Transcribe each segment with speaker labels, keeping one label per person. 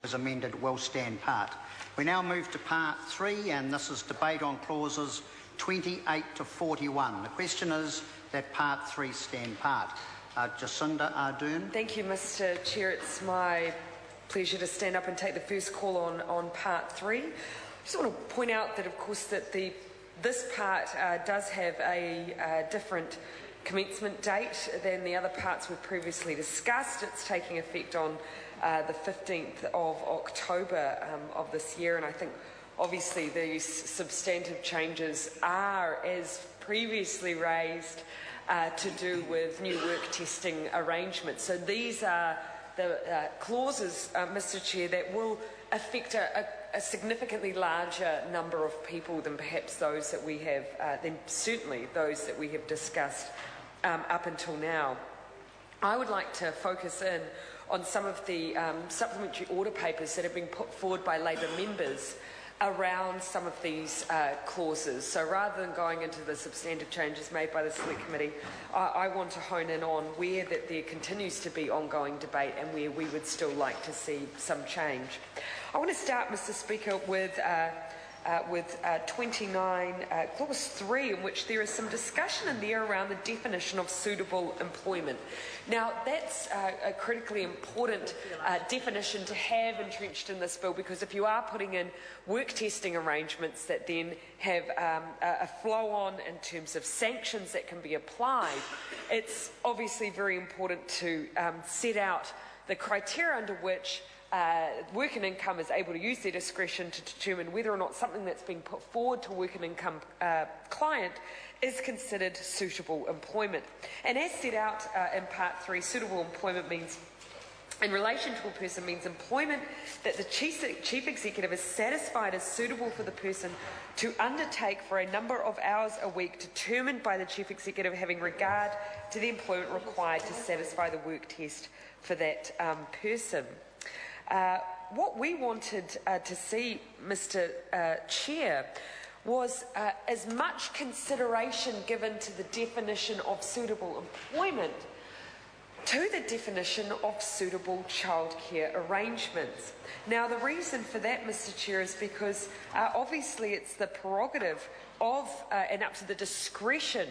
Speaker 1: as amended will stand part. We now move to part 3, and this is debate on clauses 28 to 41. The question is that part 3 stand part. Jacinda Ardern.
Speaker 2: Thank you, Mr. Chair. It's my pleasure to stand up and take the first call on part 3. I just want to point out that, of course, that this part does have a different commencement date than the other parts we've previously discussed. It's taking effect on the 15th of October of this year, and I think obviously these substantive changes are, as previously raised, to do with new work testing arrangements. So these are the clauses, Mr. Chair, that will affect a significantly larger number of people than perhaps those that we have, than certainly those that we have discussed up until now. I would like to focus in on some of the supplementary order papers that have been put forward by Labour members around some of these clauses. So rather than going into the substantive changes made by the Select Committee, I want to hone in on where that there continues to be ongoing debate and where we would still like to see some change. I want to start, Mr. Speaker, with 29, clause 3, in which there is some discussion in there around the definition of suitable employment. Now, that's a critically important definition to have entrenched in this bill, because if you are putting in work testing arrangements that then have a flow-on in terms of sanctions that can be applied, it's obviously very important to set out the criteria under which Work and Income is able to use their discretion to determine whether or not something that's being put forward to a Work and Income client is considered suitable employment. And as set out in Part 3, suitable employment means, in relation to a person, means employment that the Chief Executive is satisfied is suitable for the person to undertake for a number of hours a week determined by the Chief Executive, having regard to the employment required to satisfy the work test for that person. What we wanted to see, Mr. Chair, was as much consideration given to the definition of suitable employment to the definition of suitable childcare arrangements. Now, the reason for that, Mr. Chair, is because obviously it's the prerogative of and up to the discretion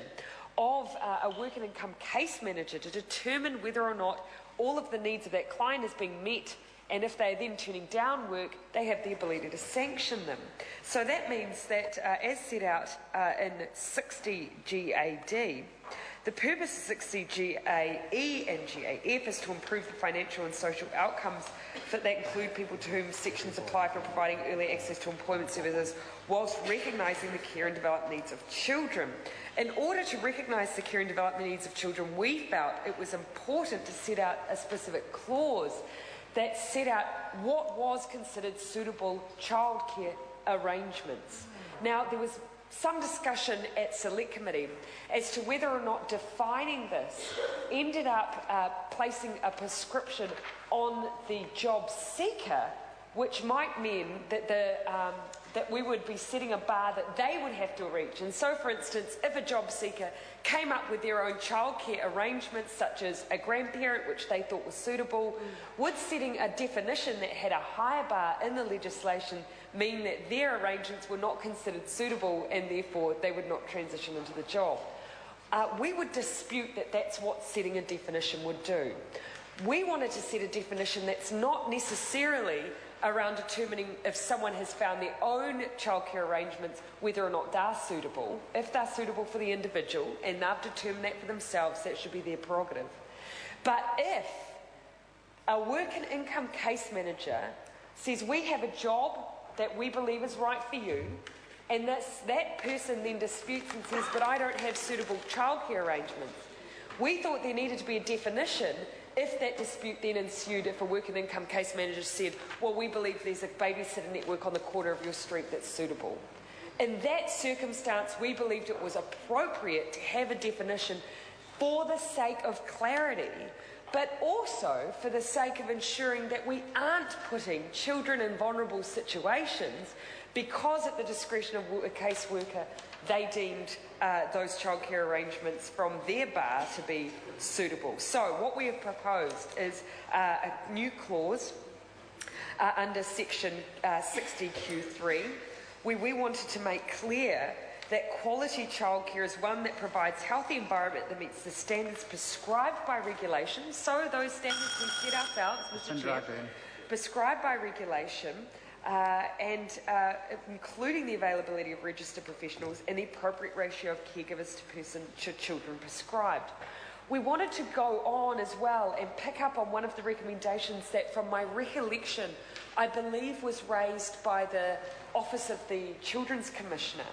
Speaker 2: of a Work and Income case manager to determine whether or not all of the needs of that client is being met. And if they are then turning down work, they have the ability to sanction them. So that means that, as set out in 60 GAD, the purpose of 60 GAE and GAF is to improve the financial and social outcomes that include people to whom sections apply for providing early access to employment services, whilst recognising the care and development needs of children. In order to recognise the care and development needs of children, we felt it was important to set out a specific clause that set out what was considered suitable childcare arrangements. Now, there was some discussion at Select Committee as to whether or not defining this ended up placing a prescription on the job seeker, which might mean that that we would be setting a bar that they would have to reach. And so, for instance, if a job seeker came up with their own childcare arrangements, such as a grandparent, which they thought was suitable, would setting a definition that had a higher bar in the legislation mean that their arrangements were not considered suitable and therefore they would not transition into the job? We would dispute that that's what setting a definition would do. We wanted to set a definition that's not necessarily around determining if someone has found their own childcare arrangements, whether or not they're suitable. If they're suitable for the individual and they've determined that for themselves, that should be their prerogative. But if a Work and Income case manager says, we have a job that we believe is right for you, and that person then disputes and says, but I don't have suitable childcare arrangements, we thought there needed to be a definition if that dispute then ensued, if a Work and Income case manager said, well, we believe there's a babysitter network on the corner of your street that's suitable. In that circumstance, we believed it was appropriate to have a definition for the sake of clarity, but also for the sake of ensuring that we aren't putting children in vulnerable situations because at the discretion of a caseworker they deemed those childcare arrangements from their bar to be suitable. So what we have proposed is a new clause under section 60Q3, where we wanted to make clear that quality childcare is one that provides healthy environment that meets the standards prescribed by regulation. So those standards we set ourselves, Mr. Chair, prescribed by regulation, and including the availability of registered professionals and the appropriate ratio of caregivers to children prescribed. We wanted to go on as well and pick up on one of the recommendations that, from my recollection, I believe was raised by the Office of the Children's Commissioner,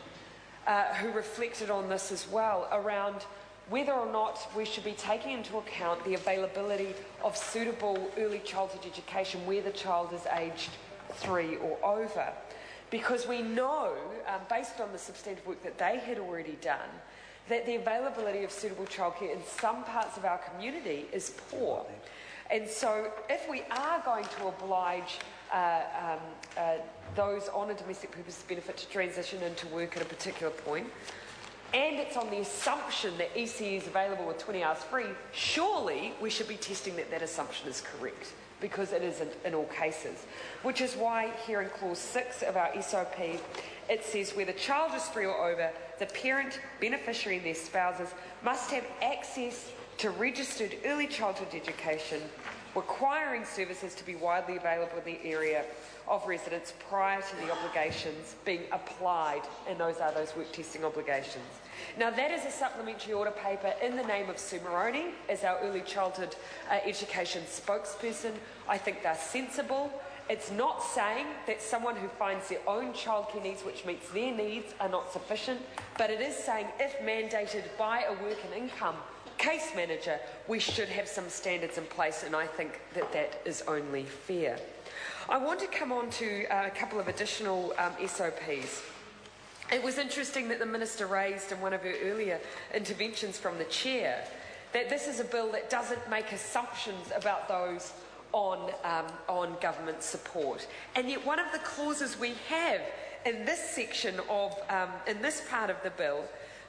Speaker 2: who reflected on this as well, around whether or not we should be taking into account the availability of suitable early childhood education where the child is aged 3 or over. Because we know, based on the substantive work that they had already done, that the availability of suitable childcare in some parts of our community is poor. And so if we are going to oblige those on a domestic purpose benefit to transition into work at a particular point, and it's on the assumption that ECE is available with 20 hours free, surely we should be testing that that assumption is correct, because it isn't in all cases. Which is why here in clause 6 of our SOP, it says where the child is 3 or over, the parent, beneficiary and their spouses must have access to registered early childhood education, requiring services to be widely available in the area of residence prior to the obligations being applied, and those are those work testing obligations. Now that is a supplementary order paper in the name of Sue Moroney as our early childhood education spokesperson. I think they're sensible. It's not saying that someone who finds their own childcare needs which meets their needs are not sufficient, but it is saying if mandated by a work and income case manager, we should have some standards in place, and I think that that is only fair. I want to come on to a couple of additional SOPs. It was interesting that the Minister raised in one of her earlier interventions from the Chair that this is a bill that doesn't make assumptions about those on government support. And yet one of the clauses we have in this section of, in this part of the bill,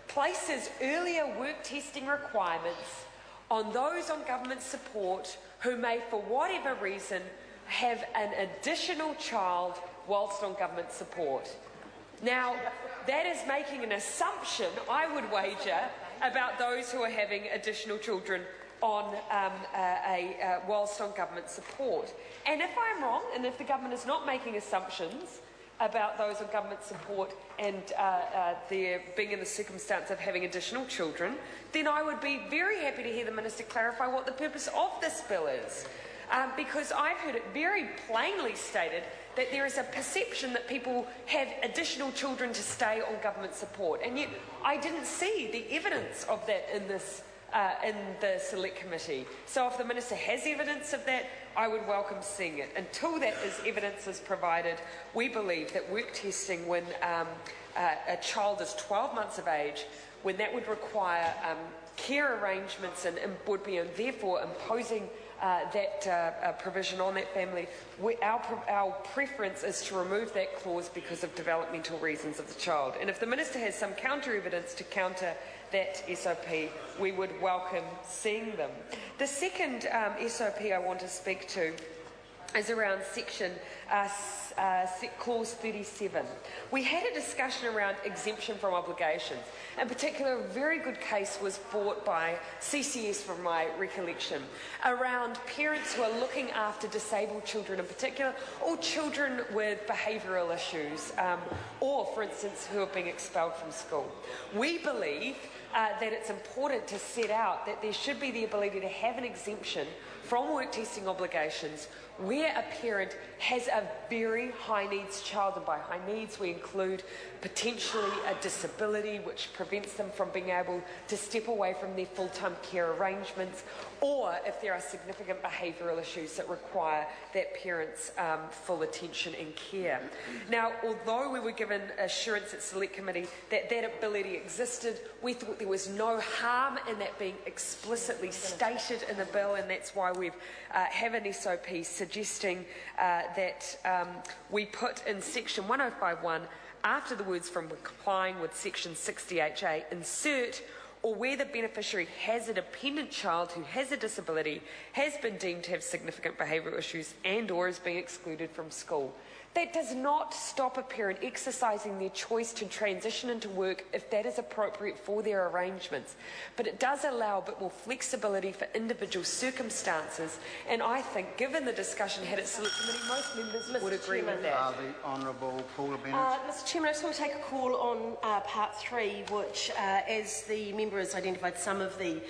Speaker 2: places earlier work testing requirements on those on government support who may, for whatever reason, have an additional child whilst on government support. Now, that is making an assumption, I would wager, about those who are having additional children on whilst on government support. And if I'm wrong, and if the government is not making assumptions about those on government support and they're being in the circumstance of having additional children, then I would be very happy to hear the Minister clarify what the purpose of this bill is. Because I've heard it very plainly stated that there is a perception that people have additional children to stay on government support, and yet I didn't see the evidence of that in this in the Select Committee. So if the Minister has evidence of that, I would welcome seeing it. Until that evidence is provided, we believe that work testing when a child is 12 months of age, when that would require care arrangements and would be therefore imposing that provision on that family, our preference is to remove that clause because of developmental reasons of the child. And if the Minister has some counter evidence to counter that SOP, we would welcome seeing them. The second SOP I want to speak to is around section clause 37. We had a discussion around exemption from obligations. In particular, a very good case was brought by CCS, from my recollection, around parents who are looking after disabled children in particular, or children with behavioural issues, or, for instance, who are being expelled from school. We believe that it's important to set out that there should be the ability to have an exemption from work testing obligations where a parent has a very high needs child, and by high needs we include potentially a disability which prevents them from being able to step away from their full-time care arrangements, or if there are significant behavioural issues that require that parent's full attention and care. Now, although we were given assurance at Select Committee that that ability existed, we thought there was no harm in that being explicitly stated in the bill, and that's why we have an SOP suggesting that we put in section 1051, after the words "from complying with section 60HA," insert or where the beneficiary has a dependent child who has a disability, has been deemed to have significant behavioural issues and or is being excluded from school. That does not stop a parent exercising their choice to transition into work if that is appropriate for their arrangements. But it does allow a bit more flexibility for individual circumstances, and I think, given the discussion had at Select Committee, most members would agree with that.
Speaker 1: The Honourable Paula Bennett.
Speaker 3: Mr Chairman, I just want to take a call on part 3, which, as the member has identified some of the